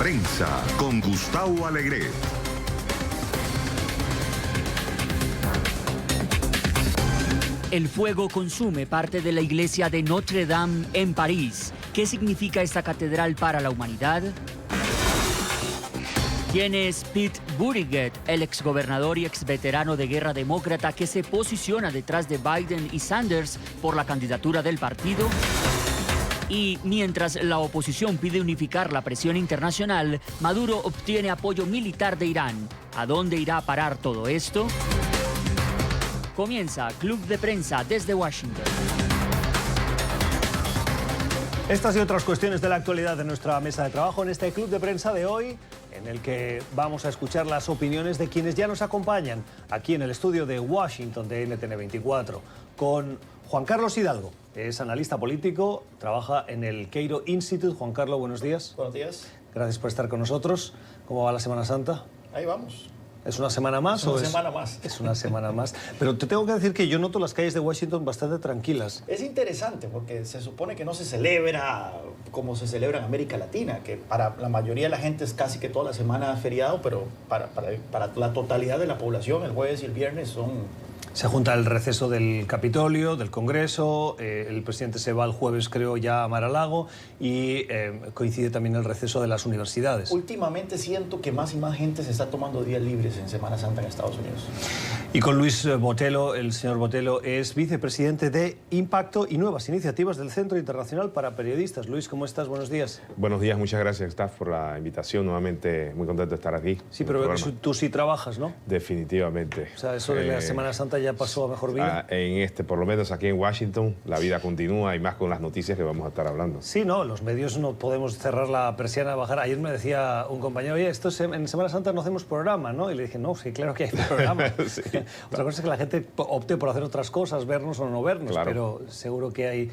Prensa con Gustavo Alegret. El fuego consume parte de la iglesia de Notre Dame en París. ¿Qué significa esta catedral para la humanidad? ¿Quién es Pete Buttigieg, el exgobernador y exveterano de guerra demócrata que se posiciona detrás de Biden y Sanders por la candidatura del partido? Y mientras la oposición pide unificar la presión internacional, Maduro obtiene apoyo militar de Irán. ¿A dónde irá a parar todo esto? Comienza Club de Prensa desde Washington. Estas y otras cuestiones de la actualidad de nuestra mesa de trabajo en este Club de Prensa de hoy, en el que vamos a escuchar las opiniones de quienes ya nos acompañan aquí en el estudio de Washington de NTN24, con Juan Carlos Hidalgo. Es analista político, trabaja en el Cairo Institute. Juan Carlos, buenos días. Buenos días. Gracias por estar con nosotros. ¿Cómo va la Semana Santa? Ahí vamos. ¿Es una semana más? Es una semana más. Es una semana más. Pero te tengo que decir que yo noto las calles de Washington bastante tranquilas. Es interesante porque se supone que no se celebra como se celebra en América Latina, que para la mayoría de la gente es casi que toda la semana feriado, pero para la totalidad de la población el jueves y el viernes son... Se junta el receso del Capitolio, del Congreso, el presidente se va el jueves, creo, ya a Mar-a-Lago, y coincide también el receso de las universidades. Últimamente siento que más y más gente se está tomando días libres en Semana Santa en Estados Unidos. Y con Luis Botelho, el señor Botelho es vicepresidente de Impacto y Nuevas Iniciativas del Centro Internacional para Periodistas. Luis, ¿cómo estás? Buenos días. Buenos días, muchas gracias, Staff, por la invitación. Nuevamente muy contento de estar aquí. Sí, pero tú sí trabajas, ¿no? Definitivamente. O sea, eso de la Semana Santa ya pasó a mejor vida. Por lo menos aquí en Washington, la vida continúa y más con las noticias que vamos a estar hablando. Sí, no, los medios no podemos cerrar la persiana, bajar. Ayer me decía un compañero, oye, esto en Semana Santa no hacemos programa, ¿no? Y le dije, no, sí, claro que hay programa. Sí. Otra cosa es que la gente opte por hacer otras cosas, vernos o no vernos, claro. Pero seguro que hay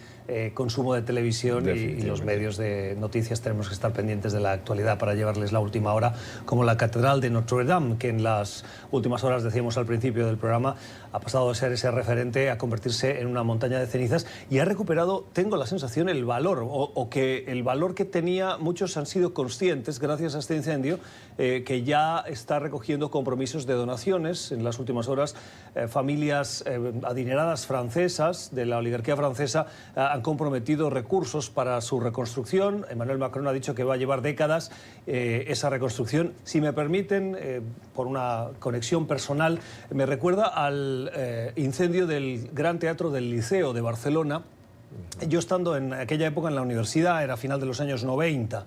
consumo de televisión y los medios de noticias tenemos que estar pendientes de la actualidad para llevarles la última hora, como la Catedral de Notre Dame, que en las últimas horas, decíamos al principio del programa, ha pasado de ser ese referente a convertirse en una montaña de cenizas y ha recuperado, tengo la sensación, el valor, o que el valor que tenía, muchos han sido conscientes gracias a este incendio, que ya está recogiendo compromisos de donaciones. En las últimas horas, familias adineradas francesas, de la oligarquía francesa, han comprometido recursos para su reconstrucción. Emmanuel Macron ha dicho que va a llevar décadas esa reconstrucción. Si me permiten, por una conexión personal, me recuerda al incendio del Gran Teatro del Liceo de Barcelona. Yo estando en aquella época en la universidad, era final de los años 90,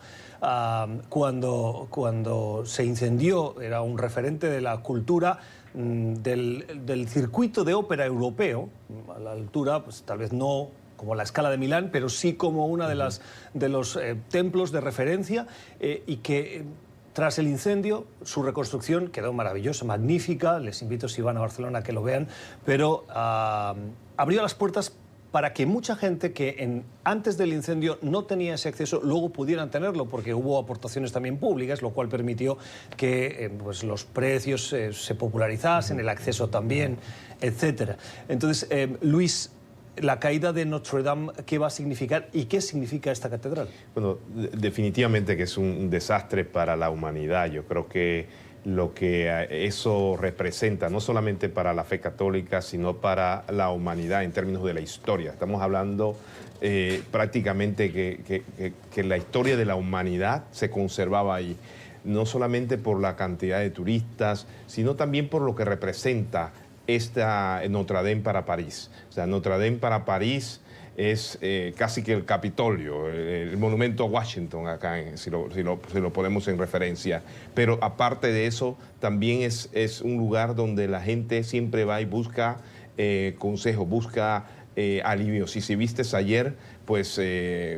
cuando se incendió, era un referente de la cultura del circuito de ópera europeo, a la altura, pues tal vez no como la Scala de Milán, pero sí como una de los templos de referencia, y que tras el incendio, su reconstrucción quedó maravillosa, magnífica. Les invito, si van a Barcelona, a que lo vean, pero abrió las puertas para que mucha gente que antes del incendio no tenía ese acceso, luego pudieran tenerlo, porque hubo aportaciones también públicas, lo cual permitió que pues los precios se popularizasen, el acceso también, etc. Entonces, Luis, la caída de Notre Dame, ¿qué va a significar y qué significa esta catedral? Bueno, definitivamente que es un desastre para la humanidad. Yo creo que lo que eso representa, no solamente para la fe católica, sino para la humanidad en términos de la historia. Estamos hablando prácticamente que la historia de la humanidad se conservaba ahí, no solamente por la cantidad de turistas, sino también por lo que representa esta Notre Dame para París. O sea, Notre Dame para París es casi que el Capitolio, el monumento a Washington acá, si lo ponemos en referencia. Pero aparte de eso, también es un lugar donde la gente siempre va y busca consejos, busca alivio. Si viste ayer, pues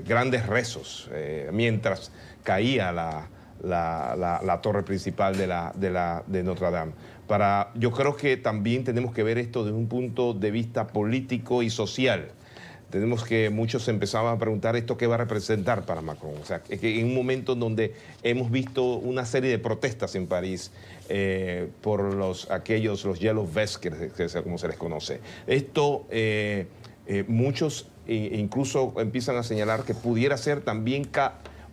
grandes rezos, mientras caía la torre principal de Notre Dame. Yo creo que también tenemos que ver esto desde un punto de vista político y social. Muchos empezaban a preguntar esto qué va a representar para Macron. O sea, que en un momento en donde hemos visto una serie de protestas en París por los Yellow Vests, como se les conoce. Esto, muchos incluso empiezan a señalar que pudiera ser también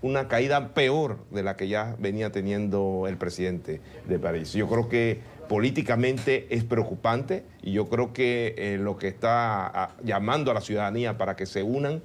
una caída peor de la que ya venía teniendo el presidente de París. Yo creo que políticamente es preocupante y yo creo que lo que está llamando a la ciudadanía para que se unan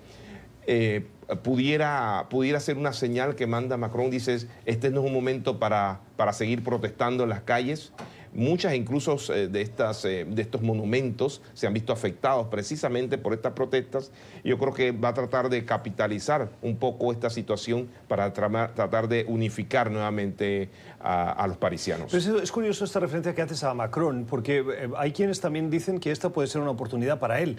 pudiera ser una señal que manda Macron. Dices, este no es un momento para seguir protestando en las calles. Muchas incluso de estos monumentos se han visto afectados precisamente por estas protestas. Yo creo que va a tratar de capitalizar un poco esta situación para tratar de unificar nuevamente a los parisianos. Pero es curioso esta referencia que haces a Macron, porque hay quienes también dicen que esta puede ser una oportunidad para él,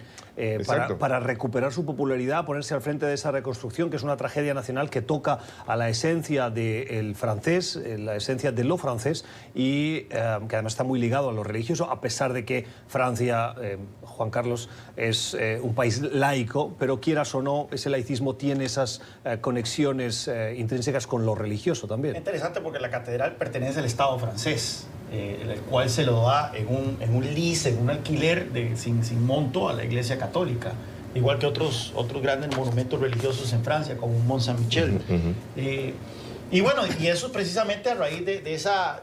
para recuperar su popularidad, ponerse al frente de esa reconstrucción, que es una tragedia nacional que toca a la esencia del francés, la esencia de lo francés, y que además está muy ligado a lo religioso, a pesar de que Francia, Juan Carlos, es un país laico, pero quieras o no, ese laicismo tiene esas conexiones intrínsecas con lo religioso también. Interesante porque la catedral pertenece al Estado francés, el cual se lo da en un lease, en un alquiler sin monto a la Iglesia Católica, igual que otros grandes monumentos religiosos en Francia, como Mont Saint-Michel. Y bueno, y eso precisamente a raíz de esa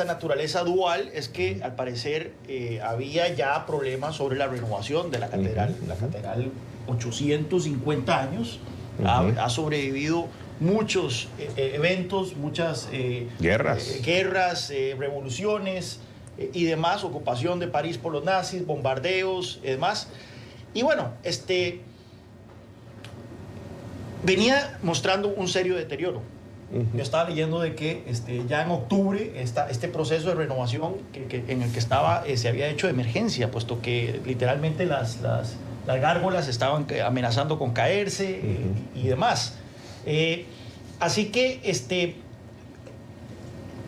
naturaleza dual es que al parecer había ya problemas sobre la renovación de la catedral. La catedral, 850 años, ha sobrevivido muchos eventos, muchas guerras, revoluciones y demás, ocupación de París por los nazis, bombardeos y demás. Y bueno, venía mostrando un serio deterioro. Yo estaba leyendo de que ya en octubre este proceso de renovación en el que estaba se había hecho de emergencia, puesto que literalmente las gárgolas estaban amenazando con caerse y demás. Así que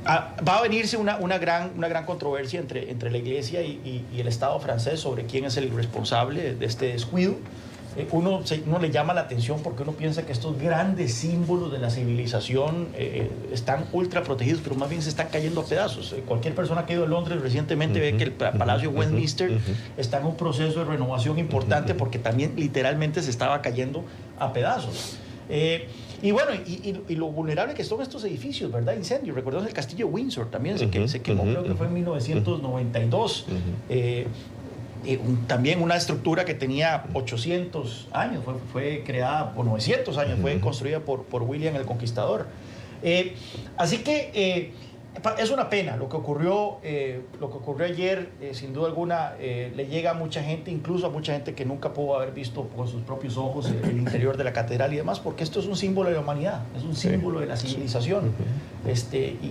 va a venirse una gran controversia entre la Iglesia y el Estado francés sobre quién es el responsable de este descuido. Uno le llama la atención porque uno piensa que estos grandes símbolos de la civilización están ultra protegidos, pero más bien se están cayendo a pedazos. Cualquier persona que ha ido a Londres recientemente ve que el Palacio de Westminster está en un proceso de renovación importante porque también literalmente se estaba cayendo a pedazos. Y bueno, y lo vulnerable que son estos edificios, ¿verdad? Incendios. Recordemos el castillo Windsor también se quemó, creo que fue en 1992. También una estructura que tenía 800 años, fue creada por 900 años, fue construida por William el Conquistador. Así que es una pena lo que ocurrió ayer, sin duda alguna, le llega a mucha gente, incluso a mucha gente que nunca pudo haber visto con sus propios ojos el interior de la catedral y demás, porque esto es un símbolo de la humanidad, es un símbolo de la civilización.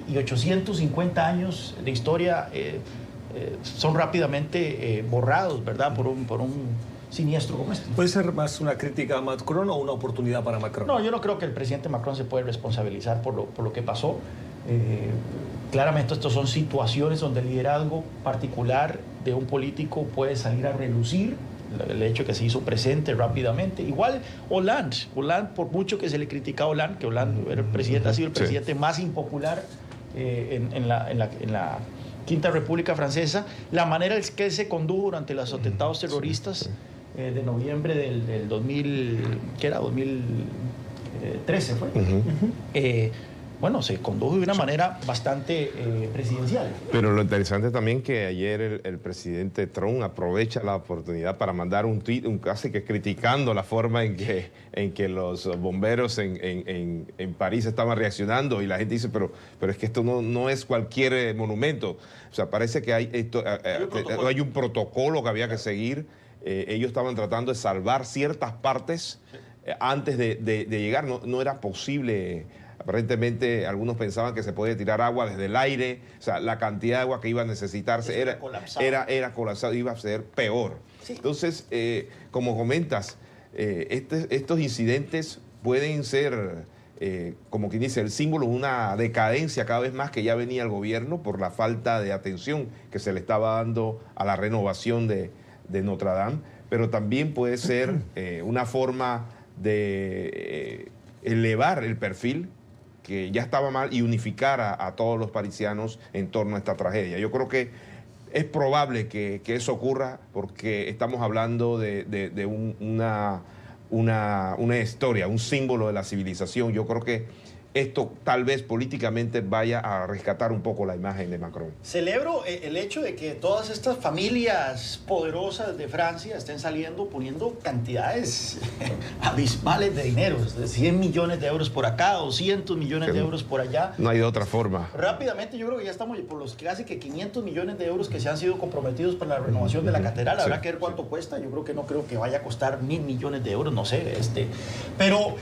Y 850 años de historia son rápidamente borrados, ¿verdad? Por un siniestro como este. ¿Puede ser más una crítica a Macron o una oportunidad para Macron? No, yo no creo que el presidente Macron se puede responsabilizar por lo que pasó. Claramente estos son situaciones donde el liderazgo particular de un político puede salir a relucir, el hecho que se hizo presente rápidamente. Igual Hollande, por mucho que se le critica a Hollande, que Hollande ha sido el presidente más impopular en la Quinta República Francesa, la manera en que se condujo durante los atentados terroristas de noviembre del 2013 fue. Bueno, se condujo de una manera bastante presidencial. Pero lo interesante también que ayer el presidente Trump aprovecha la oportunidad para mandar un tweet, casi que criticando la forma en que los bomberos en París estaban reaccionando, y la gente dice, pero es que esto no es cualquier monumento. O sea, parece que hay un protocolo que había que seguir. Ellos estaban tratando de salvar ciertas partes antes de llegar. No era posible. Aparentemente algunos pensaban que se podía tirar agua desde el aire, o sea, la cantidad de agua que iba a necesitarse era colapsada, iba a ser peor. Sí. Entonces, como comentas, estos incidentes pueden ser, como quien dice, el símbolo de una decadencia cada vez más que ya venía el gobierno por la falta de atención que se le estaba dando a la renovación de Notre Dame, pero también puede ser una forma de elevar el perfil que ya estaba mal y unificar a todos los parisianos en torno a esta tragedia. Yo creo que es probable que eso ocurra porque estamos hablando de una historia, un símbolo de la civilización. Yo creo que esto tal vez políticamente vaya a rescatar un poco la imagen de Macron. Celebro el hecho de que todas estas familias poderosas de Francia estén saliendo poniendo cantidades abismales de dinero, de 100 millones de euros por acá, 200 millones de euros por allá. No hay de otra forma. Rápidamente yo creo que ya estamos por los casi que 500 millones de euros que se han sido comprometidos para la renovación de la catedral. Habrá que ver cuánto cuesta. Yo creo que no creo que vaya a costar 1.000 millones de euros, no sé. Pero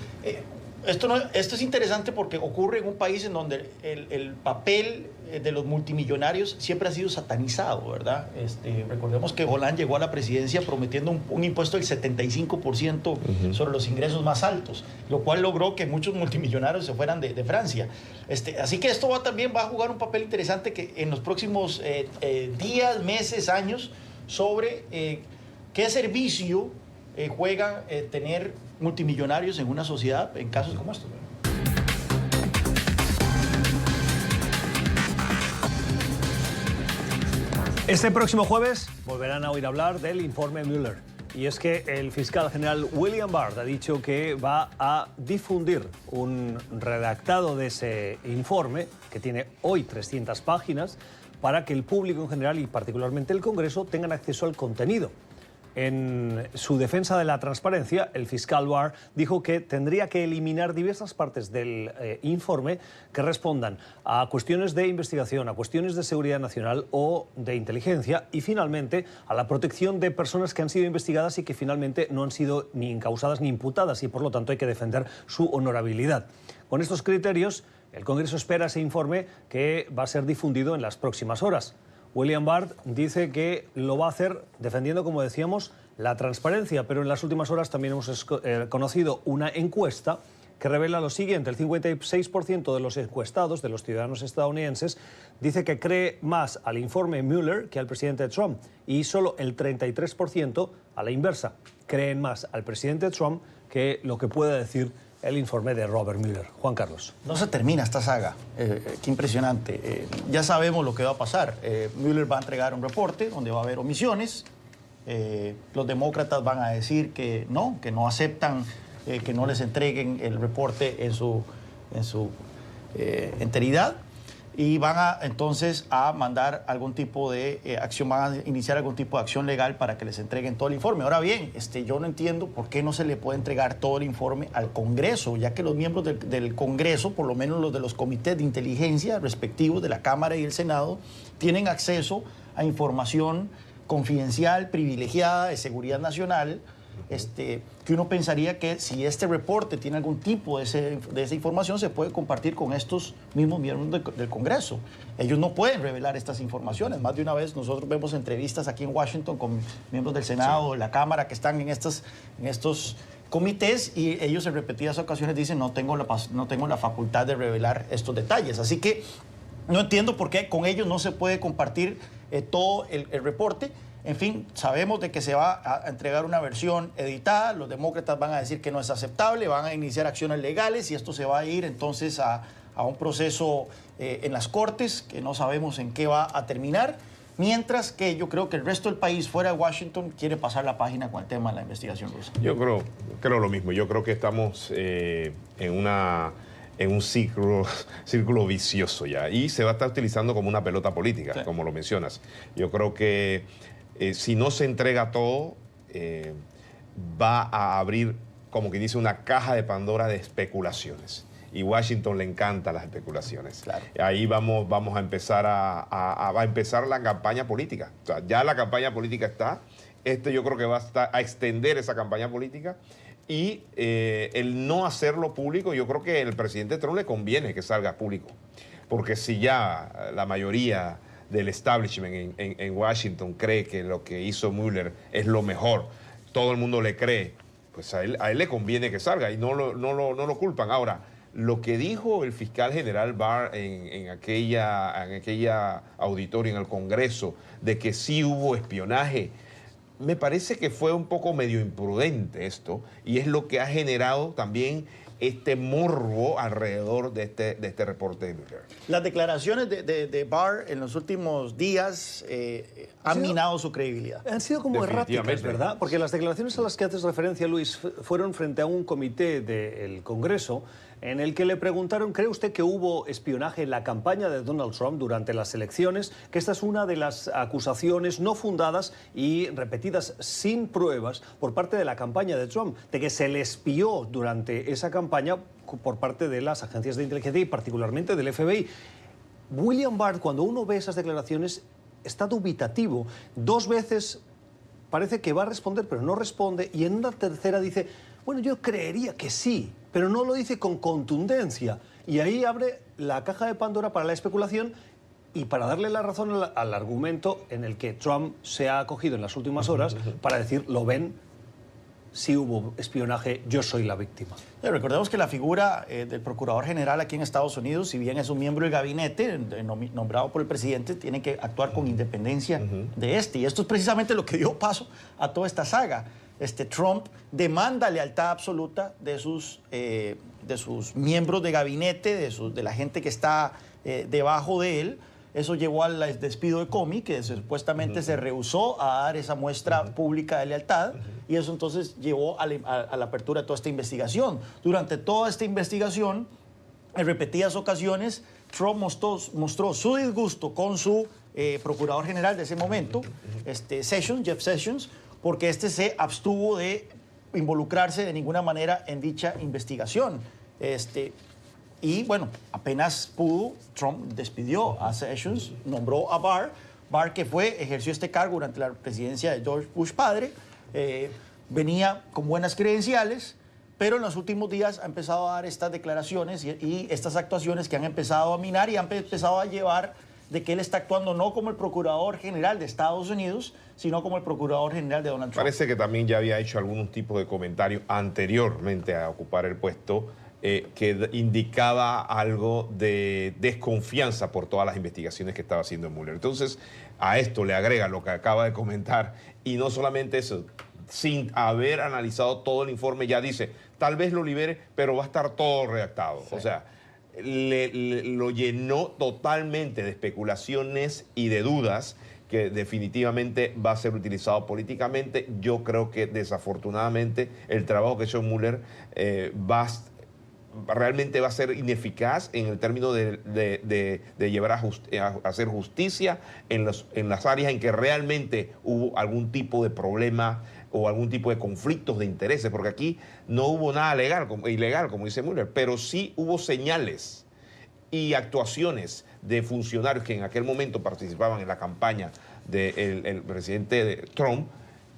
esto es interesante porque ocurre en un país en donde el papel de los multimillonarios siempre ha sido satanizado, ¿verdad? Recordemos que Hollande llegó a la presidencia prometiendo un impuesto del 75% sobre los ingresos más altos, lo cual logró que muchos multimillonarios se fueran de Francia. Así que esto también va a jugar un papel interesante que en los próximos días, meses, años, sobre qué servicio juega tener multimillonarios en una sociedad en casos como estos. Este próximo jueves volverán a oír hablar del informe Mueller. Y es que el fiscal general William Barr ha dicho que va a difundir un redactado de ese informe, que tiene hoy 300 páginas, para que el público en general y particularmente el Congreso tengan acceso al contenido. En su defensa de la transparencia, el fiscal Barr dijo que tendría que eliminar diversas partes del informe que respondan a cuestiones de investigación, a cuestiones de seguridad nacional o de inteligencia y finalmente a la protección de personas que han sido investigadas y que finalmente no han sido ni encausadas ni imputadas y por lo tanto hay que defender su honorabilidad. Con estos criterios, el Congreso espera ese informe que va a ser difundido en las próximas horas. William Barr dice que lo va a hacer defendiendo, como decíamos, la transparencia, pero en las últimas horas también hemos conocido una encuesta que revela lo siguiente: el 56% de los encuestados, de los ciudadanos estadounidenses, dice que cree más al informe Mueller que al presidente Trump y solo el 33% a la inversa. Creen más al presidente Trump que lo que pueda decir el informe de Robert Mueller. Juan Carlos. No se termina esta saga. Qué impresionante. Ya sabemos lo que va a pasar. Mueller va a entregar un reporte donde va a haber omisiones. Los demócratas van a decir que no aceptan que no les entreguen el reporte en su enteridad. Y van entonces a mandar algún tipo de acción, van a iniciar algún tipo de acción legal para que les entreguen todo el informe. Ahora bien, yo no entiendo por qué no se le puede entregar todo el informe al Congreso, ya que los miembros del Congreso, por lo menos los de los comités de inteligencia respectivos de la Cámara y el Senado, tienen acceso a información confidencial, privilegiada, de seguridad nacional, que uno pensaría que si este reporte tiene algún tipo de esa información se puede compartir con estos mismos miembros del Congreso. Ellos no pueden revelar estas informaciones. Más de una vez nosotros vemos entrevistas aquí en Washington con miembros del Senado, de la Cámara, que están en estos comités y ellos en repetidas ocasiones dicen no tengo la facultad de revelar estos detalles. Así que no entiendo por qué con ellos no se puede compartir todo el reporte. En fin, sabemos de que se va a entregar una versión editada, los demócratas van a decir que no es aceptable, van a iniciar acciones legales y esto se va a ir entonces a un proceso en las Cortes, que no sabemos en qué va a terminar, mientras que yo creo que el resto del país, fuera de Washington, quiere pasar la página con el tema de la investigación rusa. Yo creo lo mismo, yo creo que estamos en un círculo vicioso ya y se va a estar utilizando como una pelota política, sí, como lo mencionas. Yo creo que si no se entrega todo, va a abrir, como que dice, una caja de Pandora de especulaciones. Y Washington le encantan las especulaciones. Claro. Ahí vamos a empezar va a empezar la campaña política. O sea, ya la campaña política está. Yo creo que va a extender esa campaña política. Y el no hacerlo público, yo creo que al presidente Trump le conviene que salga público. Porque si ya la mayoría del establishment en Washington cree que lo que hizo Mueller es lo mejor, todo el mundo le cree, pues a él le conviene que salga y no lo culpan. Ahora, lo que dijo el fiscal general Barr en aquella auditorio en el Congreso, de que sí hubo espionaje, me parece que fue un poco medio imprudente esto, y es lo que ha generado también este morbo alrededor de este reporte de Mueller. Las declaraciones de Barr en los últimos días han minado su credibilidad. Han sido como erráticas, ¿verdad? Porque las declaraciones a las que haces referencia, Luis, fueron frente a un comité del Congreso en el que le preguntaron, ¿cree usted que hubo espionaje en la campaña de Donald Trump durante las elecciones? Que esta es una de las acusaciones no fundadas y repetidas sin pruebas por parte de la campaña de Trump, de que se le espió durante esa campaña por parte de las agencias de inteligencia y particularmente del FBI. William Barr, cuando uno ve esas declaraciones, está dubitativo. 2 veces parece que va a responder, pero no responde, y en una tercera dice, bueno, yo creería que sí, pero no lo dice con contundencia. Y ahí abre la caja de Pandora para la especulación y para darle la razón al argumento en el que Trump se ha acogido en las últimas horas para decir, lo ven, sí hubo espionaje, yo soy la víctima. Recordemos que la figura del Procurador General aquí en Estados Unidos, si bien es un miembro del gabinete nombrado por el presidente, tiene que actuar con independencia de este. Y esto es precisamente lo que dio paso a toda esta saga. Trump demanda lealtad absoluta de sus miembros de gabinete, de la gente que está debajo de él. Eso llevó al despido de Comey, que supuestamente se rehusó a dar esa muestra pública de lealtad, y eso entonces llevó a la apertura de toda esta investigación. Durante toda esta investigación, en repetidas ocasiones, Trump mostró su disgusto con su procurador general de ese momento, Jeff Sessions, porque se abstuvo de involucrarse de ninguna manera en dicha investigación. Y bueno, apenas pudo, Trump despidió a Sessions, nombró a Barr que ejerció este cargo durante la presidencia de George Bush padre, venía con buenas credenciales, pero en los últimos días ha empezado a dar estas declaraciones y estas actuaciones que han empezado a minar y han empezado a llevar de que él está actuando no como el Procurador General de Estados Unidos, sino como el Procurador General de Donald Trump. Parece que también ya había hecho algún tipo de comentario anteriormente a ocupar el puesto que indicaba algo de desconfianza por todas las investigaciones que estaba haciendo Mueller. Entonces, a esto le agrega lo que acaba de comentar, y no solamente eso, sin haber analizado todo el informe, ya dice, tal vez lo libere, pero va a estar todo redactado. Sí. O sea, lo llenó totalmente de especulaciones y de dudas que definitivamente va a ser utilizado políticamente. Yo creo que desafortunadamente el trabajo que hizo Mueller realmente va a ser ineficaz en el término de llevar a hacer justicia en las áreas en que realmente hubo algún tipo de problema o algún tipo de conflictos de intereses, porque aquí no hubo nada ilegal, como dice Mueller, pero sí hubo señales y actuaciones de funcionarios que en aquel momento participaban en la campaña del presidente Trump,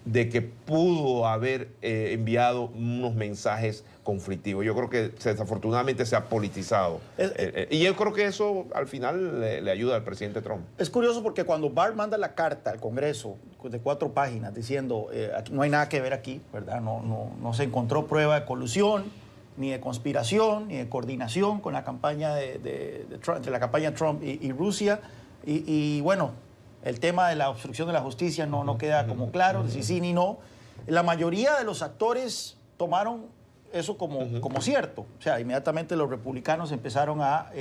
de que pudo haber enviado unos mensajes conflictivos. Yo creo que desafortunadamente se ha politizado. Y yo creo que eso al final le ayuda al presidente Trump. Es curioso porque cuando Barr manda la carta al Congreso de 4 páginas diciendo aquí no hay nada que ver aquí, ¿verdad? No se encontró prueba de colusión, ni de conspiración, ni de coordinación con la campaña de Trump, entre la campaña Trump y Rusia. Y bueno, el tema de la obstrucción de la justicia no queda como claro, si sí ni no. La mayoría de los actores tomaron eso como cierto. O sea, inmediatamente los republicanos empezaron a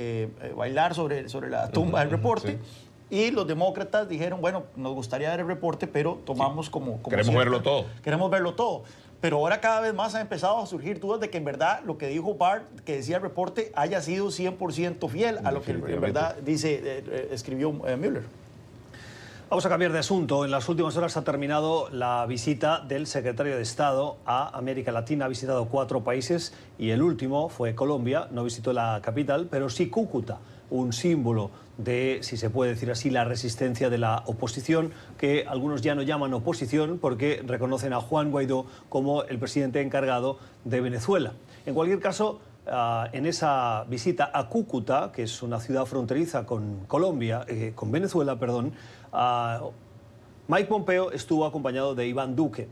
bailar sobre la tumba del reporte. Sí. Y los demócratas dijeron, bueno, nos gustaría ver el reporte, pero tomamos como queremos cierto. Verlo todo. Queremos verlo todo. Pero ahora cada vez más han empezado a surgir dudas de que en verdad lo que dijo Barr, que decía el reporte, haya sido 100% fiel a lo que en verdad escribió Mueller. Vamos a cambiar de asunto. En las últimas horas ha terminado la visita del secretario de Estado a América Latina. Ha visitado 4 países y el último fue Colombia. No visitó la capital, pero sí Cúcuta, un símbolo de, si se puede decir así, la resistencia de la oposición, que algunos ya no llaman oposición porque reconocen a Juan Guaidó como el presidente encargado de Venezuela. En cualquier caso, en esa visita a Cúcuta, que es una ciudad fronteriza con con Venezuela, perdón, Mike Pompeo estuvo acompañado de Iván Duque.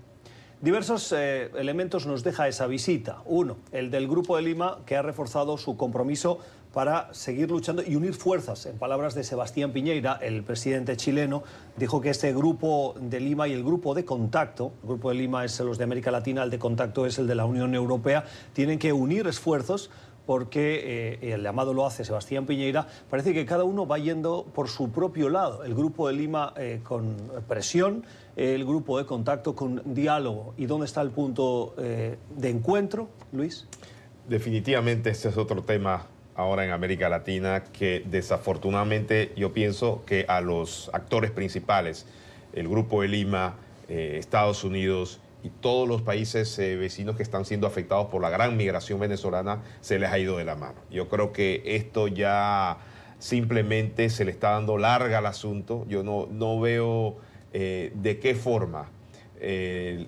Diversos elementos nos deja esa visita. Uno, el del Grupo de Lima, que ha reforzado su compromiso para seguir luchando y unir fuerzas. En palabras de Sebastián Piñera, el presidente chileno, dijo que este grupo de Lima y el grupo de contacto, el grupo de Lima es los de América Latina, el de contacto es el de la Unión Europea, tienen que unir esfuerzos porque el llamado lo hace Sebastián Piñera, parece que cada uno va yendo por su propio lado. El grupo de Lima con presión, el grupo de contacto con diálogo. ¿Y dónde está el punto de encuentro, Luis? Definitivamente este es otro tema ahora en América Latina que desafortunadamente yo pienso que a los actores principales, el Grupo de Lima, Estados Unidos y todos los países vecinos que están siendo afectados por la gran migración venezolana, se les ha ido de la mano. Yo creo que esto ya simplemente se le está dando larga al asunto. Yo no veo de qué forma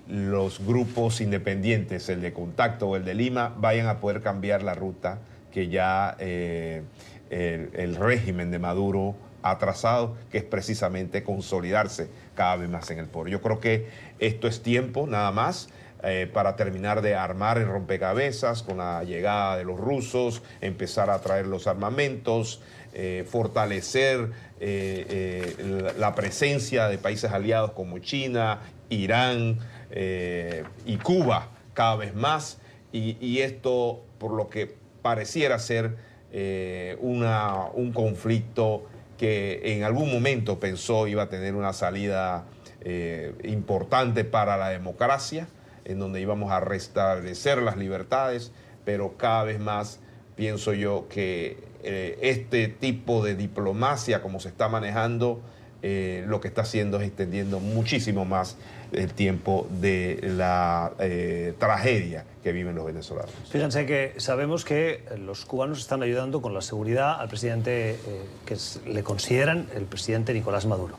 los grupos independientes, el de Contacto o el de Lima, vayan a poder cambiar la ruta que ya el régimen de Maduro ha trazado, que es precisamente consolidarse cada vez más en el poder. Yo creo que esto es tiempo nada más para terminar de armar el rompecabezas con la llegada de los rusos, empezar a traer los armamentos, fortalecer la presencia de países aliados como China, Irán y Cuba cada vez más, y esto por lo que pareciera ser un conflicto que en algún momento pensó iba a tener una salida importante para la democracia, en donde íbamos a restablecer las libertades, pero cada vez más pienso yo que este tipo de diplomacia como se está manejando, lo que está haciendo es extendiendo muchísimo más el tiempo de la tragedia que viven los venezolanos. Fíjense que sabemos que los cubanos están ayudando con la seguridad al presidente que le consideran el presidente Nicolás Maduro.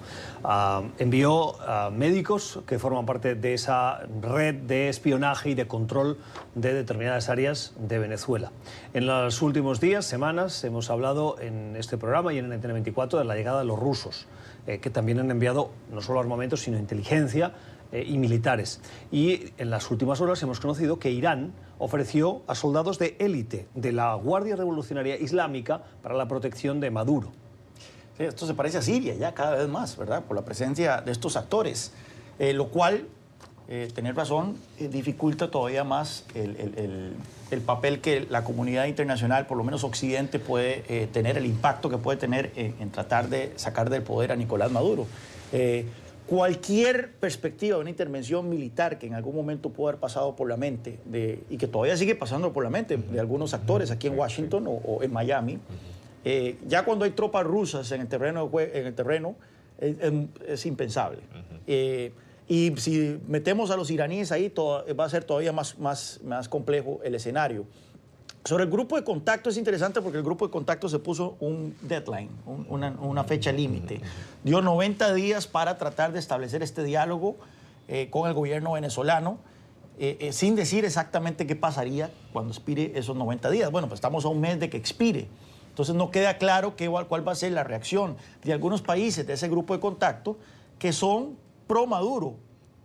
Envió médicos que forman parte de esa red de espionaje y de control de determinadas áreas de Venezuela. En los últimos días, semanas, hemos hablado en este programa y en NTN24 de la llegada de los rusos, que también han enviado no solo armamentos, sino inteligencia y militares. Y en las últimas horas hemos conocido que Irán ofreció a soldados de élite de la Guardia Revolucionaria Islámica para la protección de Maduro. Sí, esto se parece a Siria ya cada vez más, ¿verdad? Por la presencia de estos actores, lo cual, tener razón, dificulta todavía más el papel que la comunidad internacional, por lo menos Occidente, puede tener, el impacto que puede tener en tratar de sacar del poder a Nicolás Maduro. Cualquier perspectiva de una intervención militar que en algún momento pudo haber pasado por la mente, y que todavía sigue pasando por la mente de algunos actores aquí en Washington o en Miami, ya cuando hay tropas rusas en el terreno, es impensable. Y si metemos a los iraníes ahí, va a ser todavía más complejo el escenario. Sobre el grupo de contacto es interesante porque el grupo de contacto se puso un deadline, una fecha límite. Dio 90 días para tratar de establecer este diálogo con el gobierno venezolano, sin decir exactamente qué pasaría cuando expire esos 90 días. Bueno, pues estamos a un mes de que expire. Entonces no queda claro cuál va a ser la reacción de algunos países de ese grupo de contacto que son pro Maduro.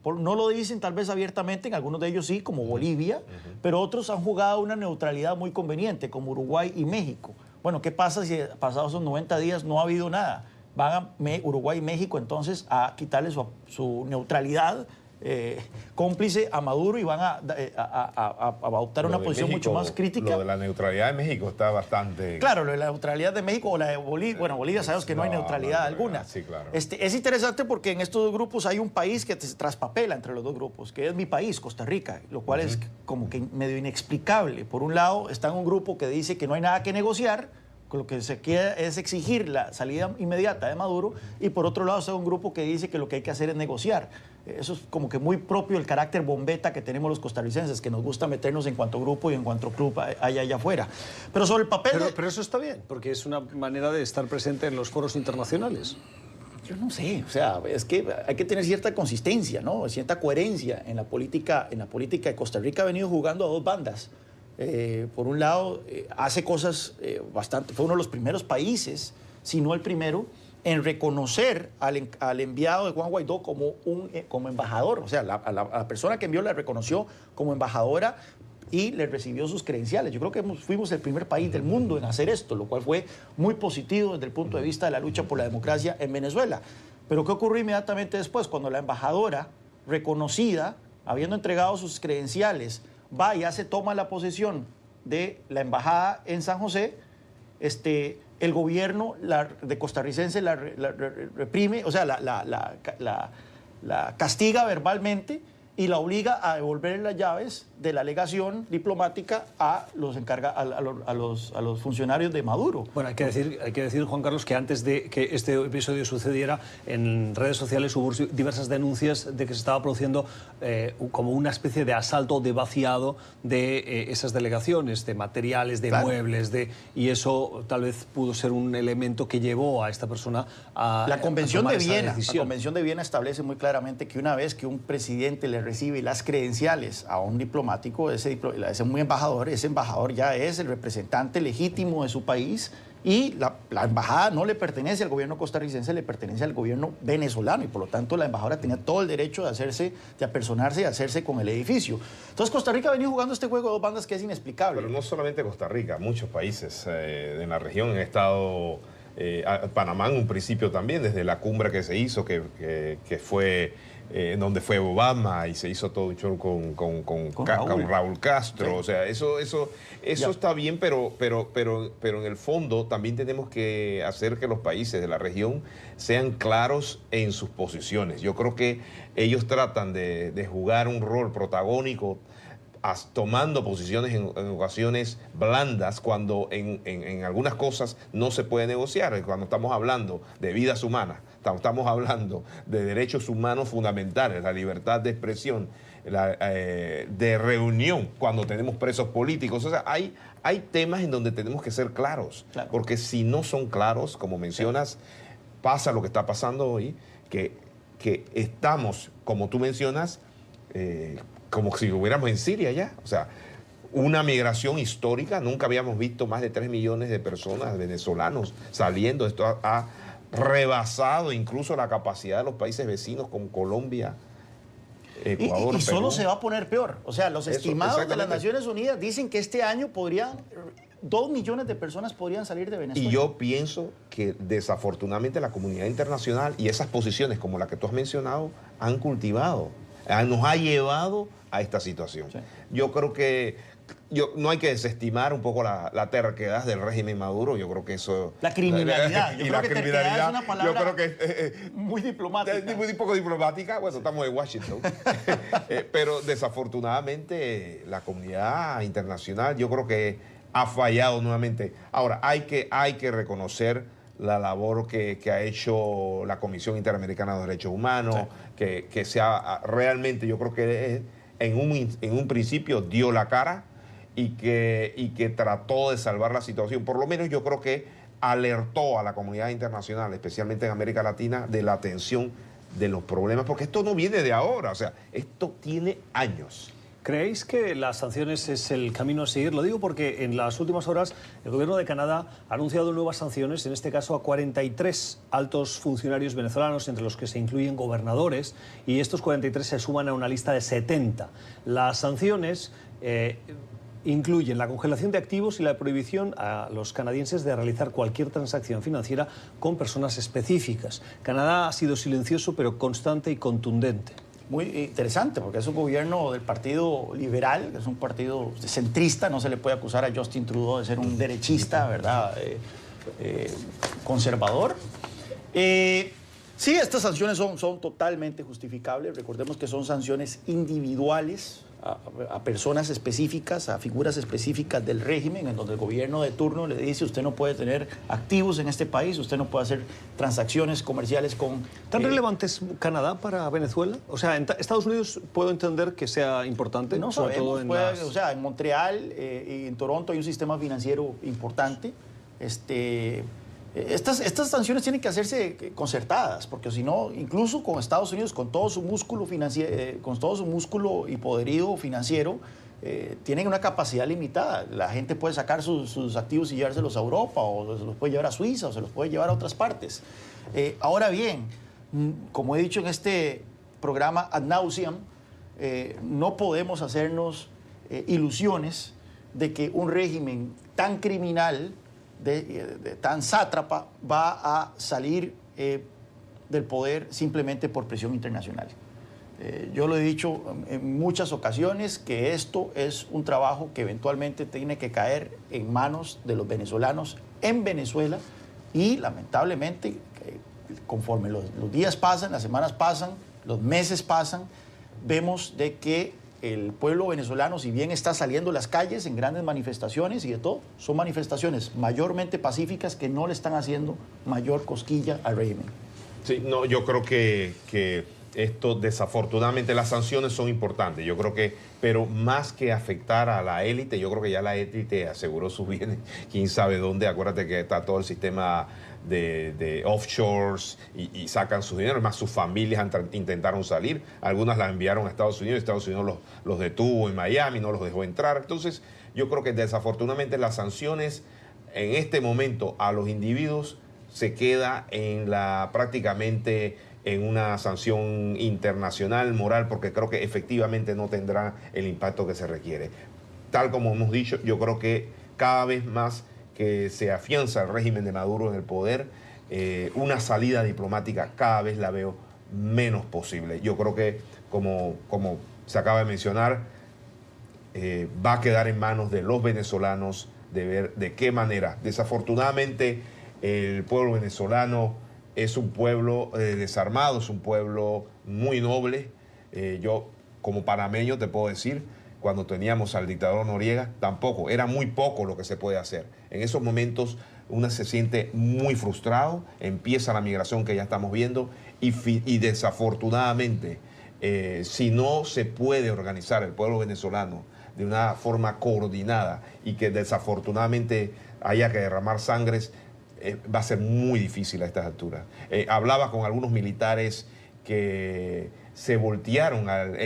No lo dicen tal vez abiertamente, en algunos de ellos sí, como Bolivia, pero otros han jugado una neutralidad muy conveniente, como Uruguay y México. Bueno, ¿qué pasa si pasados esos 90 días no ha habido nada? Van Uruguay y México entonces a quitarle su neutralidad cómplice a Maduro y van a adoptar una posición mucho más crítica. Lo de la neutralidad de México está bastante... Claro, lo de la neutralidad de México o la de Bolivia. Bueno, Bolivia sabemos que no hay neutralidad alguna. Sí, claro. Es interesante porque en estos dos grupos hay un país que se traspapela entre los dos grupos, que es mi país, Costa Rica, lo cual es como que medio inexplicable. Por un lado está en un grupo que dice que no hay nada que negociar, con lo que se quiere es exigir la salida inmediata de Maduro, y por otro lado está un grupo que dice que lo que hay que hacer es negociar. Eso es como que muy propio del carácter bombeta que tenemos los costarricenses, que nos gusta meternos en cuanto grupo y en cuanto club allá afuera. Pero sobre el papel... Pero eso está bien, porque es una manera de estar presente en los foros internacionales. Yo no sé, o sea, es que hay que tener cierta consistencia, ¿no? Cierta coherencia en la política. En la política de Costa Rica ha venido jugando a dos bandas. Por un lado, hace cosas bastante... Fue uno de los primeros países, si no el primero, en reconocer al enviado de Juan Guaidó como embajador. O sea, a la persona que envió la reconoció como embajadora y le recibió sus credenciales. Yo creo que fuimos el primer país del mundo en hacer esto, lo cual fue muy positivo desde el punto de vista de la lucha por la democracia en Venezuela. Pero ¿qué ocurrió inmediatamente después? Cuando la embajadora reconocida, habiendo entregado sus credenciales, va y toma la posesión de la embajada en San José, el gobierno de costarricense la reprime, o sea, la castiga verbalmente y la obliga a devolver las llaves de la legación diplomática a los funcionarios de Maduro. Bueno, hay que decir, Juan Carlos, que antes de que este episodio sucediera, en redes sociales hubo diversas denuncias de que se estaba produciendo como una especie de asalto, de vaciado de esas delegaciones, de materiales, de muebles, y eso tal vez pudo ser un elemento que llevó a esta persona a La Convención tomar de esa Viena. La decisión. Convención de Viena establece muy claramente que una vez que un presidente le recibe las credenciales a un diplomático, ese embajador ya es el representante legítimo de su país y la embajada no le pertenece al gobierno costarricense, le pertenece al gobierno venezolano y por lo tanto la embajadora tenía todo el derecho de apersonarse y hacerse con el edificio. Entonces Costa Rica ha venido jugando este juego de dos bandas que es inexplicable. Pero no solamente Costa Rica, muchos países en la región han estado... Panamá en un principio también, desde la cumbre que se hizo, que fue en donde fue Obama y se hizo todo un show con Raúl Castro. Sí. O sea, eso está bien, pero en el fondo también tenemos que hacer que los países de la región sean claros en sus posiciones. Yo creo que ellos tratan de jugar un rol protagónico tomando posiciones en ocasiones blandas cuando en algunas cosas no se puede negociar. Cuando estamos hablando de vidas humanas, estamos hablando de derechos humanos fundamentales, la libertad de expresión, de reunión, cuando tenemos presos políticos. O sea, hay temas en donde tenemos que ser claros, claro. Porque si no son claros, como mencionas, pasa lo que está pasando hoy, que estamos, como tú mencionas, como si hubiéramos en Siria ya. O sea, una migración histórica. Nunca habíamos visto más de 3 millones de personas, venezolanos, saliendo. Esto ha rebasado incluso la capacidad de los países vecinos como Colombia, Ecuador, y solo se va a poner peor. O sea, los estimados de las Naciones Unidas dicen que este año 2 millones de personas podrían salir de Venezuela. Y yo pienso que desafortunadamente la comunidad internacional y esas posiciones como la que tú has mencionado han cultivado, nos ha llevado a esta situación. Sí. Yo creo que no hay que desestimar un poco la terquedad del régimen Maduro. Yo creo que eso... La criminalidad. Yo creo que terquedad es una palabra, yo creo que, muy diplomática. Muy poco diplomática. Bueno, estamos en Washington. Pero desafortunadamente la comunidad internacional yo creo que ha fallado nuevamente. Ahora, hay que reconocer la labor que ha hecho la Comisión Interamericana de Derechos Humanos, sí. que sea realmente, yo creo que en un principio dio la cara y que trató de salvar la situación. Por lo menos yo creo que alertó a la comunidad internacional, especialmente en América Latina, de la atención de los problemas, porque esto no viene de ahora, o sea, esto tiene años. ¿Creéis que las sanciones es el camino a seguir? Lo digo porque en las últimas horas el gobierno de Canadá ha anunciado nuevas sanciones, en este caso a 43 altos funcionarios venezolanos, entre los que se incluyen gobernadores, y estos 43 se suman a una lista de 70. Las sanciones incluyen la congelación de activos y la prohibición a los canadienses de realizar cualquier transacción financiera con personas específicas. Canadá ha sido silencioso pero constante y contundente. Muy interesante, porque es un gobierno del Partido Liberal, es un partido centrista, no se le puede acusar a Justin Trudeau de ser un derechista, ¿verdad? Conservador. Sí, estas sanciones son totalmente justificables. Recordemos que son sanciones individuales a personas específicas, a figuras específicas del régimen, en donde el gobierno de turno le dice: usted no puede tener activos en este país, usted no puede hacer transacciones comerciales con... ¿Tan relevante es Canadá para Venezuela? O sea, en Estados Unidos puedo entender que sea importante. No sobre sabemos, todo o sea, en Montreal y en Toronto hay un sistema financiero importante. Estas sanciones tienen que hacerse concertadas, porque si no, incluso con Estados Unidos, con todo su músculo financiero, con todo su músculo y poderío financiero, tienen una capacidad limitada. La gente puede sacar sus activos y llevárselos a Europa, o se los puede llevar a Suiza, o se los puede llevar a otras partes. Ahora bien, como he dicho en este programa ad nauseam, no podemos hacernos ilusiones de que un régimen tan criminal, tan sátrapa, va a salir del poder simplemente por presión internacional. Yo lo he dicho en muchas ocasiones que esto es un trabajo que eventualmente tiene que caer en manos de los venezolanos en Venezuela y lamentablemente conforme los días pasan, las semanas pasan, los meses pasan, vemos de que el pueblo venezolano, si bien está saliendo a las calles en grandes manifestaciones y de todo, son manifestaciones mayormente pacíficas que no le están haciendo mayor cosquilla al régimen. Sí, no, yo creo que esto, desafortunadamente, las sanciones son importantes. Yo creo que, pero más que afectar a la élite, yo creo que ya la élite aseguró sus bienes, quién sabe dónde. Acuérdate que está todo el sistema de offshores y sacan su dinero. Además, sus familias intentaron salir. Algunas las enviaron a Estados Unidos. Estados Unidos los detuvo en Miami, no los dejó entrar. Entonces, yo creo que desafortunadamente las sanciones en este momento a los individuos se queda en prácticamente en una sanción internacional, moral, porque creo que efectivamente no tendrá el impacto que se requiere. Tal como hemos dicho, yo creo que cada vez más que se afianza el régimen de Maduro en el poder, una salida diplomática cada vez la veo menos posible. Yo creo que, como se acaba de mencionar, va a quedar en manos de los venezolanos de ver de qué manera. Desafortunadamente, el pueblo venezolano es un pueblo desarmado, es un pueblo muy noble. Yo, como panameño, te puedo decir, cuando teníamos al dictador Noriega, tampoco, era muy poco lo que se puede hacer. En esos momentos uno se siente muy frustrado, empieza la migración que ya estamos viendo y desafortunadamente, si no se puede organizar el pueblo venezolano de una forma coordinada y que desafortunadamente haya que derramar sangres, va a ser muy difícil a estas alturas. Hablaba con algunos militares que se voltearon al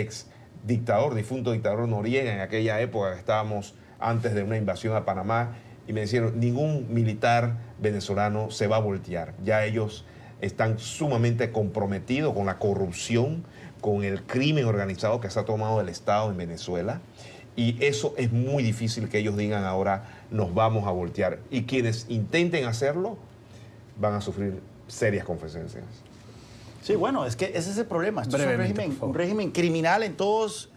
difunto dictador Noriega en aquella época que estábamos antes de una invasión a Panamá, y me decían, ningún militar venezolano se va a voltear. Ya ellos están sumamente comprometidos con la corrupción, con el crimen organizado que se ha tomado el Estado en Venezuela, y eso es muy difícil que ellos digan ahora nos vamos a voltear. Y quienes intenten hacerlo van a sufrir serias consecuencias. Sí, bueno, es que ese es el problema. Esto es un régimen criminal en todas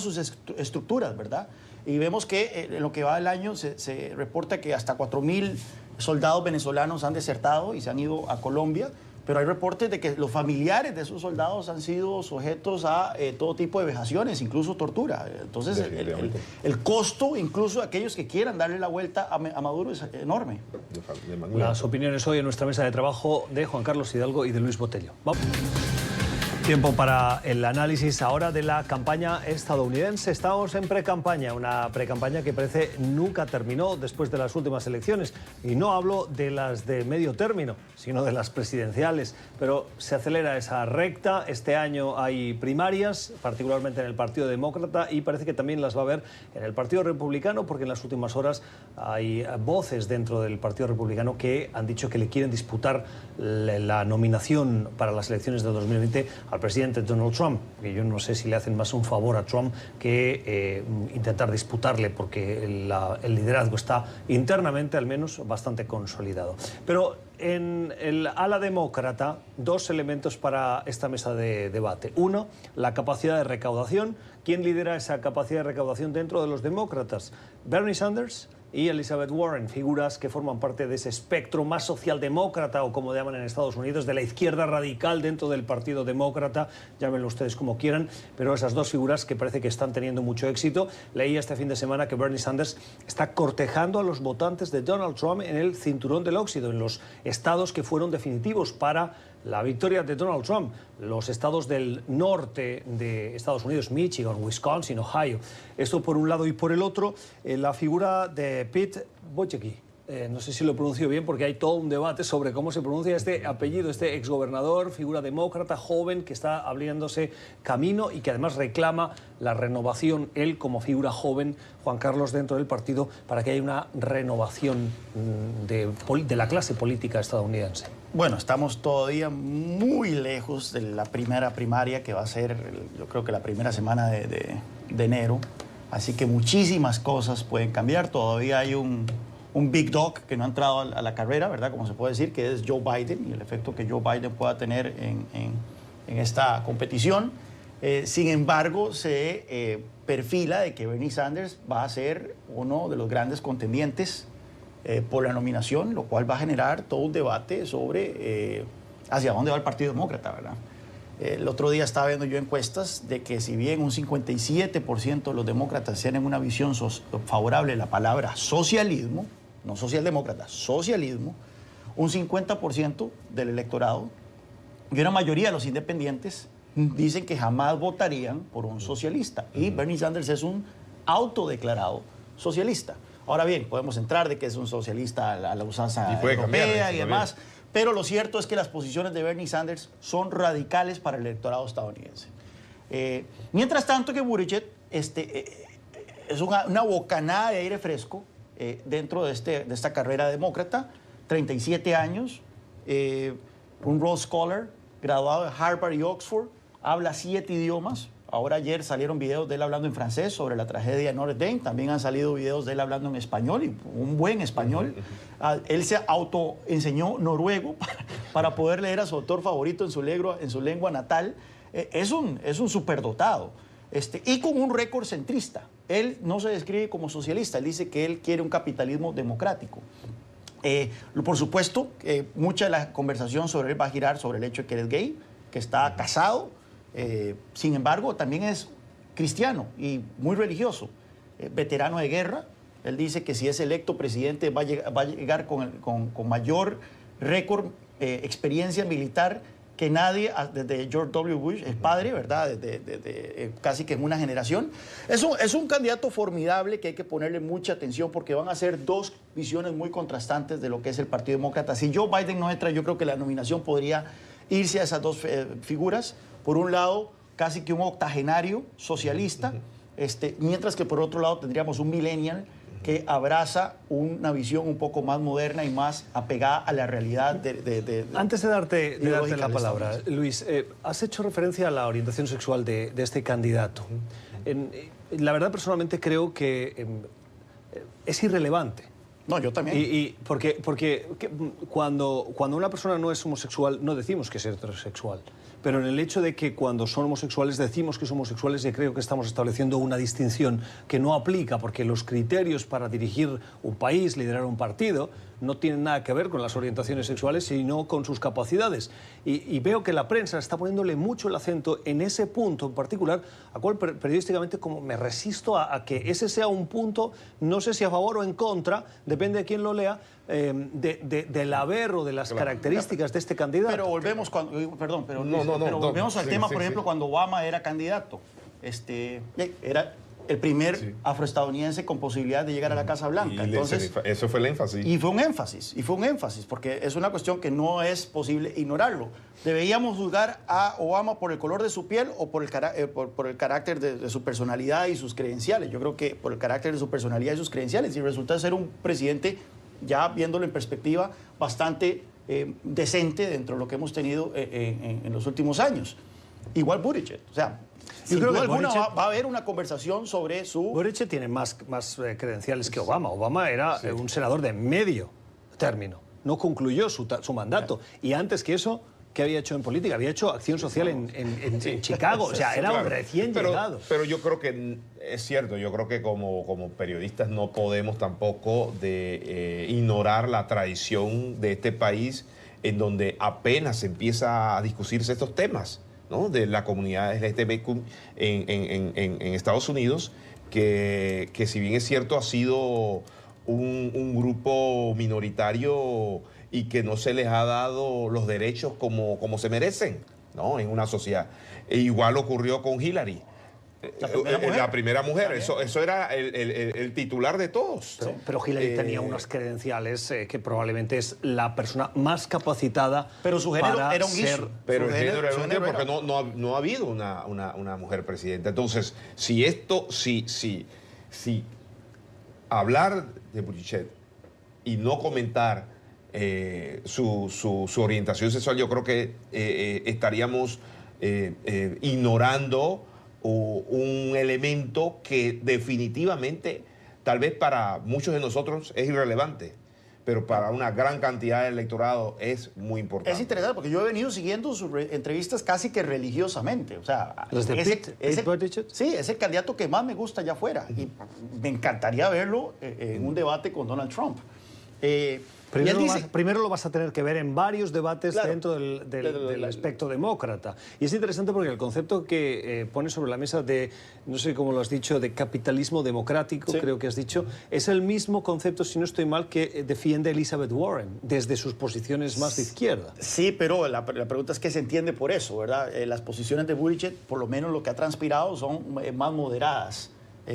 sus estructuras, ¿verdad? Y vemos que en lo que va del año se reporta que hasta 4.000 soldados venezolanos han desertado y se han ido a Colombia, pero hay reportes de que los familiares de esos soldados han sido sujetos a todo tipo de vejaciones, incluso tortura. Entonces, el costo, incluso de aquellos que quieran darle la vuelta a Maduro, es enorme. Las opiniones hoy en nuestra mesa de trabajo de Juan Carlos Hidalgo y de Luis Botello. Vamos. Tiempo para el análisis ahora de la campaña estadounidense. Estamos en precampaña, una precampaña que parece nunca terminó después de las últimas elecciones. Y no hablo de las de medio término, sino de las presidenciales. Pero se acelera esa recta. Este año hay primarias, particularmente en el Partido Demócrata, y parece que también las va a haber en el Partido Republicano, porque en las últimas horas hay voces dentro del Partido Republicano que han dicho que le quieren disputar la nominación para las elecciones de 2020 al presidente Donald Trump, que yo no sé si le hacen más un favor a Trump que intentar disputarle, porque el liderazgo está internamente, al menos, bastante consolidado. Pero en el ala demócrata, dos elementos para esta mesa de debate. Uno, la capacidad de recaudación. ¿Quién lidera esa capacidad de recaudación dentro de los demócratas? Bernie Sanders y Elizabeth Warren, figuras que forman parte de ese espectro más socialdemócrata, o como llaman en Estados Unidos, de la izquierda radical dentro del Partido Demócrata, llámenlo ustedes como quieran, pero esas dos figuras que parece que están teniendo mucho éxito. Leí este fin de semana que Bernie Sanders está cortejando a los votantes de Donald Trump en el cinturón del óxido, en los estados que fueron definitivos para la victoria de Donald Trump, los estados del norte de Estados Unidos, Michigan, Wisconsin, Ohio. Esto por un lado, y por el otro, la figura de Pete Buttigieg. No sé si lo pronuncio bien, porque hay todo un debate sobre cómo se pronuncia este apellido, este exgobernador, figura demócrata, joven, que está abriéndose camino y que además reclama la renovación, él como figura joven, Juan Carlos, dentro del partido, para que haya una renovación de la clase política estadounidense. Bueno, estamos todavía muy lejos de la primera primaria, que va a ser, yo creo que la primera semana de enero. Así que muchísimas cosas pueden cambiar. Todavía hay un big dog que no ha entrado a la carrera, ¿verdad? Como se puede decir, que es Joe Biden y el efecto que Joe Biden pueda tener en esta competición. Sin embargo, se perfila de que Bernie Sanders va a ser uno de los grandes contendientes por la nominación, lo cual va a generar todo un debate sobre hacia dónde va el Partido Demócrata, ¿verdad? El otro día estaba viendo yo encuestas de que si bien un 57% de los demócratas tienen una visión favorable a la palabra socialismo, no socialdemócrata, socialismo, un 50% del electorado y una mayoría de los independientes dicen que jamás votarían por un socialista. Y Bernie Sanders es un autodeclarado socialista. Ahora bien, podemos entrar de que es un socialista a la usanza europea y demás, pero lo cierto es que las posiciones de Bernie Sanders son radicales para el electorado estadounidense. Mientras tanto que Buttigieg es una bocanada de aire fresco dentro de esta carrera demócrata, 37 años, un Rhodes Scholar, graduado de Harvard y Oxford, habla 7 idiomas. Ahora ayer salieron videos de él hablando en francés sobre la tragedia de Notre Dame. También han salido videos de él hablando en español, y un buen español. Él se autoenseñó noruego para poder leer a su autor favorito en su lengua natal. Es un superdotado. Y con un récord centrista. Él no se describe como socialista. Él dice que él quiere un capitalismo democrático. Por supuesto, mucha de la conversación sobre él va a girar sobre el hecho de que él es gay, que está casado. Sin embargo, también es cristiano y muy religioso, veterano de guerra. Él dice que si es electo presidente va a llegar con mayor récord, experiencia militar que nadie desde George W. Bush, el padre, ¿verdad? Casi que en una generación. Es un candidato formidable que hay que ponerle mucha atención porque van a ser dos visiones muy contrastantes de lo que es el Partido Demócrata. Si Joe Biden no entra, yo creo que la nominación podría irse a esas dos figuras. Por un lado, casi que un octogenario socialista, mientras que por otro lado tendríamos un millennial que abraza una visión un poco más moderna y más apegada a la realidad Antes de darte la palabra, Luis, has hecho referencia a la orientación sexual de este candidato. La verdad, personalmente creo que es irrelevante. No, yo también. Porque cuando una persona no es homosexual, no decimos que es heterosexual. Pero en el hecho de que cuando son homosexuales decimos que son homosexuales, yo creo que estamos estableciendo una distinción que no aplica, porque los criterios para dirigir un país, liderar un partido, no tienen nada que ver con las orientaciones sexuales, sino con sus capacidades. Y veo que la prensa está poniéndole mucho el acento en ese punto en particular, a cual periodísticamente como me resisto a que ese sea un punto, no sé si a favor o en contra, depende de quién lo lea, del haber o de las características de este candidato. Pero volvemos volvemos al tema, por ejemplo, cuando Obama era candidato. Era el primer afroestadounidense con posibilidad de llegar a la Casa Blanca. Entonces, eso fue el énfasis. Y fue un énfasis, porque es una cuestión que no es posible ignorarlo. ¿Deberíamos juzgar a Obama por el color de su piel o por el carácter de su personalidad y sus credenciales? Yo creo que por el carácter de su personalidad y sus credenciales. Y resulta ser un presidente, ya viéndolo en perspectiva, bastante decente dentro de lo que hemos tenido en los últimos años. Igual Buttigieg, o sea, sin duda alguna va a haber una conversación sobre su... Buttigieg tiene más credenciales que Obama. Obama era un senador de medio término, no concluyó su mandato. Y antes que eso, ¿qué había hecho en política? Había hecho acción social en Chicago, o sea, era un recién llegado. Pero yo creo que es cierto, yo creo que como periodistas no podemos tampoco ignorar la tradición de este país en donde apenas empieza a discutirse estos temas, ¿no? De la comunidad LGTBIQ en Estados Unidos, que si bien es cierto ha sido un grupo minoritario y que no se les ha dado los derechos como se merecen, ¿no? En una sociedad. Igual ocurrió con Hillary. La primera mujer. Eso era el titular de todos. Pero Hillary tenía unas credenciales que probablemente es la persona más capacitada. Pero su género era un issue. Pero el género era un issue porque no ha habido una mujer presidenta. Entonces, si hablar de Buttigieg y no comentar su orientación sexual, yo creo que estaríamos ignorando un elemento que definitivamente, tal vez para muchos de nosotros es irrelevante, pero para una gran cantidad del electorado es muy importante. Es interesante porque yo he venido siguiendo sus entrevistas casi que religiosamente. O sea, ¿Los de Pete Buttigieg? Sí, es el candidato que más me gusta allá afuera. Y me encantaría verlo en un debate con Donald Trump. Primero lo vas a tener que ver en varios debates, claro, dentro del aspecto demócrata. Y es interesante porque el concepto que pone sobre la mesa de, no sé cómo lo has dicho, de capitalismo democrático, sí, creo que has dicho, es el mismo concepto, si no estoy mal, que defiende Elizabeth Warren desde sus posiciones más de izquierda. Sí, pero la pregunta es qué se entiende por eso, ¿verdad? Las posiciones de Buttigieg, por lo menos lo que ha transpirado, son más moderadas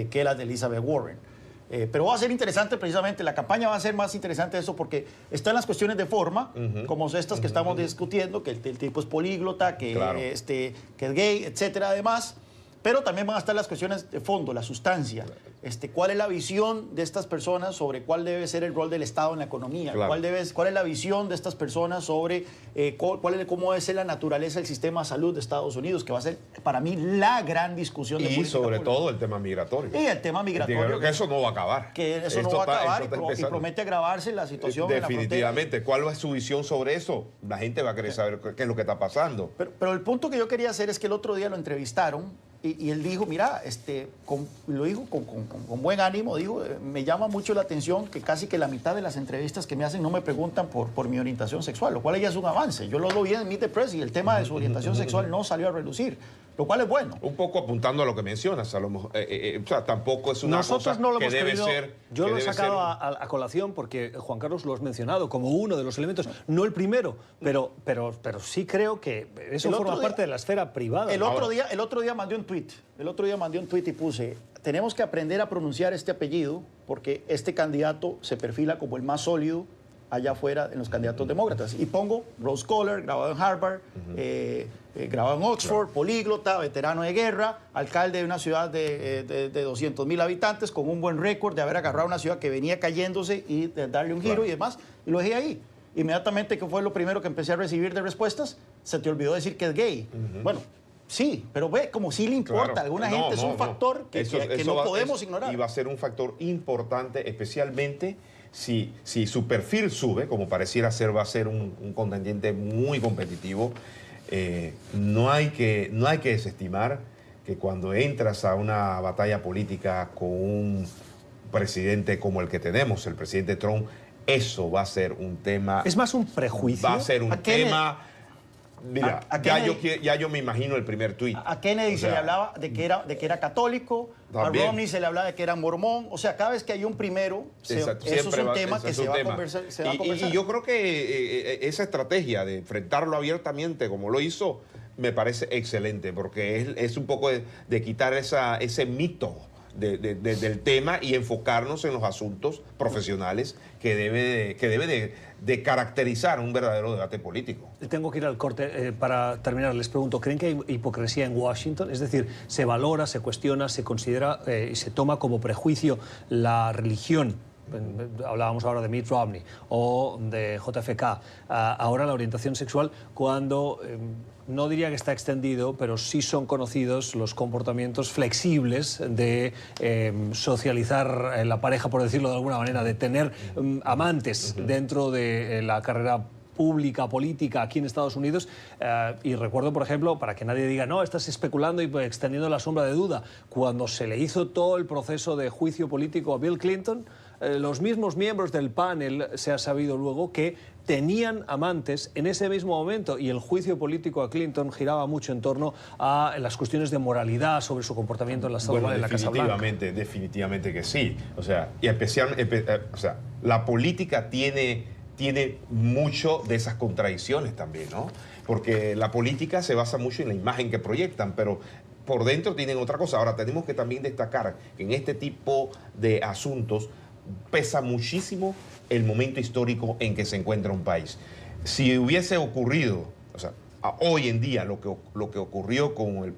que las de Elizabeth Warren. Pero va a ser interesante precisamente, la campaña va a ser más interesante eso porque están las cuestiones de forma, como estas que estamos discutiendo, que el tipo es políglota, que, claro, que es gay, etcétera, además. Pero también van a estar las cuestiones de fondo, la sustancia. ¿Cuál es la visión de estas personas sobre cuál debe ser el rol del Estado en la economía? Claro. ¿Cuál es la visión de estas personas sobre cómo debe ser la naturaleza del sistema de salud de Estados Unidos? Que va a ser, para mí, la gran discusión de política sobre pública. Todo el tema migratorio. Y el tema migratorio. Que eso no va a acabar. Que eso no va a acabar y promete agravarse la situación definitivamente. ¿Cuál es su visión sobre eso? La gente va a querer saber qué es lo que está pasando. Pero el punto que yo quería hacer es que el otro día lo entrevistaron y él dijo, mira, lo dijo con buen ánimo, dijo, me llama mucho la atención que casi que la mitad de las entrevistas que me hacen no me preguntan por mi orientación sexual, lo cual ya es un avance. Yo lo vi en Meet the Press y el tema de su orientación sexual no salió a relucir, lo cual es bueno. Un poco apuntando a lo que mencionas, a lo mejor, o sea, tampoco es una Nosotros cosa no lo que hemos debe querido, ser... Yo lo he sacado a colación porque, Juan Carlos, lo has mencionado como uno de los elementos, no el primero, pero sí creo que eso forma parte de la esfera privada. El otro día mandé un tweet. Y puse, tenemos que aprender a pronunciar este apellido porque este candidato se perfila como el más sólido allá afuera en los candidatos demócratas. Y pongo Rose Scholar, graduado en Harvard, graduado en Oxford, políglota, veterano de guerra, alcalde de una ciudad de 200,000 habitantes, con un buen récord de haber agarrado una ciudad que venía cayéndose y de darle un giro y demás. Y lo dejé ahí. Inmediatamente, que fue lo primero que empecé a recibir de respuestas, se te olvidó decir que es gay. Bueno, sí, pero ve, como sí le importa. Claro. Alguna gente es un factor que no podemos ignorar. Y va a ser un factor importante, especialmente si su perfil sube, como pareciera ser, va a ser un contendiente muy competitivo. No hay que desestimar que cuando entras a una batalla política con un presidente como el que tenemos, el presidente Trump, eso va a ser un tema... Es más un prejuicio. Va a ser un tema... Mira, ya yo me imagino el primer tuit. A Kennedy se le hablaba de que era católico, también. A Romney se le hablaba de que era mormón. O sea, cada vez que hay un primero, eso es un tema que se va a conversar. Y yo creo que esa estrategia de enfrentarlo abiertamente, como lo hizo, me parece excelente, porque es un poco de quitar ese mito del tema y enfocarnos en los asuntos profesionales que debe de caracterizar un verdadero debate político. Tengo que ir al corte. Para terminar, les pregunto, ¿creen que hay hipocresía en Washington? Es decir, ¿se valora, se cuestiona, se considera y se toma como prejuicio la religión? Hablábamos ahora de Mitt Romney o de JFK, ahora la orientación sexual, cuando no diría que está extendido, pero sí son conocidos los comportamientos flexibles de socializar la pareja, por decirlo de alguna manera, de tener amantes dentro de la carrera pública, política aquí en Estados Unidos. Y recuerdo, por ejemplo, para que nadie diga, no, estás especulando y extendiendo la sombra de duda, cuando se le hizo todo el proceso de juicio político a Bill Clinton, los mismos miembros del panel, se ha sabido luego, que tenían amantes en ese mismo momento, y el juicio político a Clinton giraba mucho en torno a las cuestiones de moralidad sobre su comportamiento en la Casa Blanca. Definitivamente que sí. O sea, y especialmente, la política tiene mucho de esas contradicciones también, ¿no? Porque la política se basa mucho en la imagen que proyectan, pero por dentro tienen otra cosa. Ahora, tenemos que también destacar que en este tipo de asuntos pesa muchísimo el momento histórico en que se encuentra un país. Si hubiese ocurrido, hoy en día lo que ocurrió con el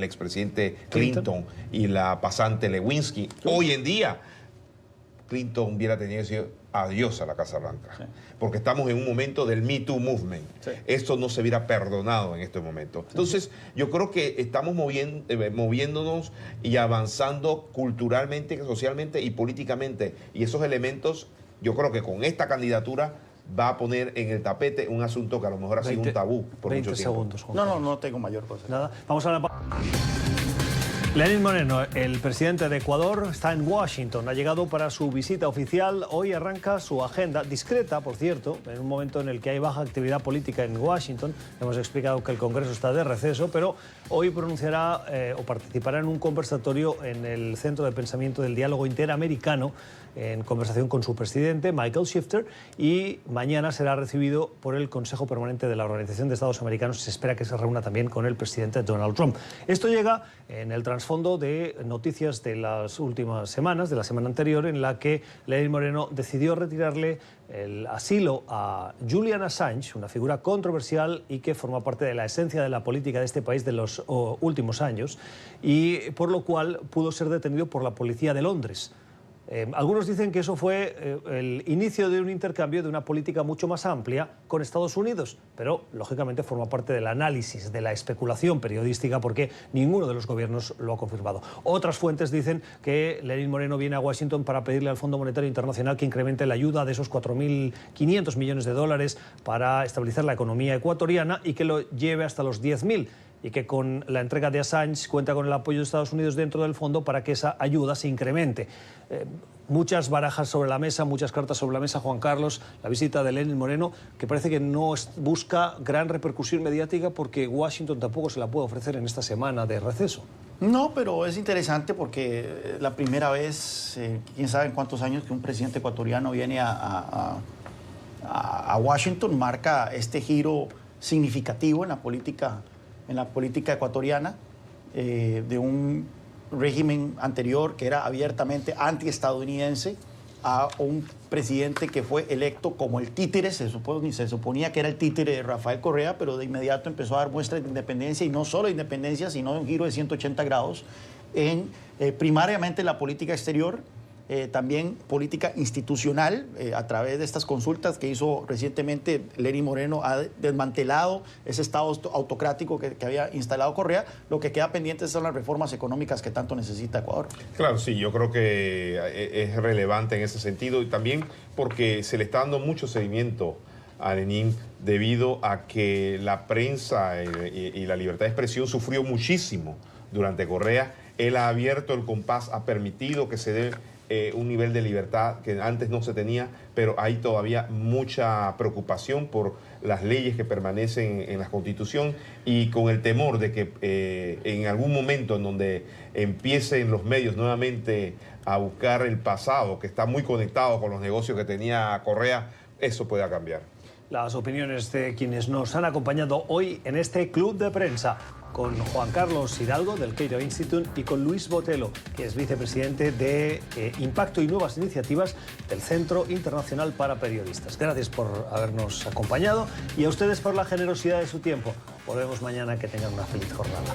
expresidente Clinton y la pasante Lewinsky, hoy en día Clinton hubiera tenido que decir, adiós a la Casa Blanca. Sí. Porque estamos en un momento del Me Too Movement. Sí. Esto no se hubiera perdonado en este momento. Entonces, yo creo que estamos moviéndonos y avanzando culturalmente, socialmente y políticamente. Y esos elementos, yo creo que con esta candidatura va a poner en el tapete un asunto que a lo mejor ha sido un tabú por mucho tiempo. 20 segundos. No tengo mayor cosa. Nada. Vamos a la... Lenín Moreno, el presidente de Ecuador, está en Washington. Ha llegado para su visita oficial. Hoy arranca su agenda, discreta, por cierto, en un momento en el que hay baja actividad política en Washington. Hemos explicado que el Congreso está de receso, pero hoy pronunciará o participará en un conversatorio en el Centro de Pensamiento del Diálogo Interamericano, en conversación con su presidente, Michael Shifter, y mañana será recibido por el Consejo Permanente de la Organización de Estados Americanos. Se espera que se reúna también con el presidente Donald Trump. Esto llega en el trasfondo de noticias de las últimas semanas, de la semana anterior, en la que Lenín Moreno decidió retirarle el asilo a Julian Assange, una figura controversial y que forma parte de la esencia de la política de este país de los últimos años, y por lo cual pudo ser detenido por la policía de Londres. Algunos dicen que eso fue el inicio de un intercambio de una política mucho más amplia con Estados Unidos, pero lógicamente forma parte del análisis, de la especulación periodística, porque ninguno de los gobiernos lo ha confirmado. Otras fuentes dicen que Lenín Moreno viene a Washington para pedirle al Fondo Monetario Internacional que incremente la ayuda de esos 4.500 millones de dólares para estabilizar la economía ecuatoriana y que lo lleve hasta los 10.000. Y que con la entrega de Assange cuenta con el apoyo de Estados Unidos dentro del fondo para que esa ayuda se incremente. Muchas barajas sobre la mesa, muchas cartas sobre la mesa, Juan Carlos. La visita de Lenín Moreno, que parece que no busca gran repercusión mediática porque Washington tampoco se la puede ofrecer en esta semana de receso. No, pero es interesante porque la primera vez, quién sabe en cuántos años, que un presidente ecuatoriano viene a Washington, marca este giro significativo en la política ecuatoriana, de un régimen anterior que era abiertamente antiestadounidense a un presidente que fue electo como el títere. Se suponía que era el títere de Rafael Correa, pero de inmediato empezó a dar muestras de independencia, y no solo de independencia, sino de un giro de 180 grados en primariamente la política exterior, también política institucional, a través de estas consultas que hizo recientemente. Lenín Moreno ha desmantelado ese estado autocrático que había instalado Correa. Lo que queda pendiente son las reformas económicas que tanto necesita Ecuador. Claro, sí, yo creo que es relevante en ese sentido, y también porque se le está dando mucho seguimiento a Lenín debido a que la prensa y la libertad de expresión sufrió muchísimo durante Correa. Él ha abierto el compás, ha permitido que se dé un nivel de libertad que antes no se tenía, pero hay todavía mucha preocupación por las leyes que permanecen en la Constitución, y con el temor de que en algún momento en donde empiecen los medios nuevamente a buscar el pasado, que está muy conectado con los negocios que tenía Correa, eso pueda cambiar. Las opiniones de quienes nos han acompañado hoy en este Club de Prensa, con Juan Carlos Hidalgo del Cato Institute y con Luis Botelo, que es vicepresidente de Impacto y Nuevas Iniciativas del Centro Internacional para Periodistas. Gracias por habernos acompañado y a ustedes por la generosidad de su tiempo. Volvemos mañana, que tengan una feliz jornada.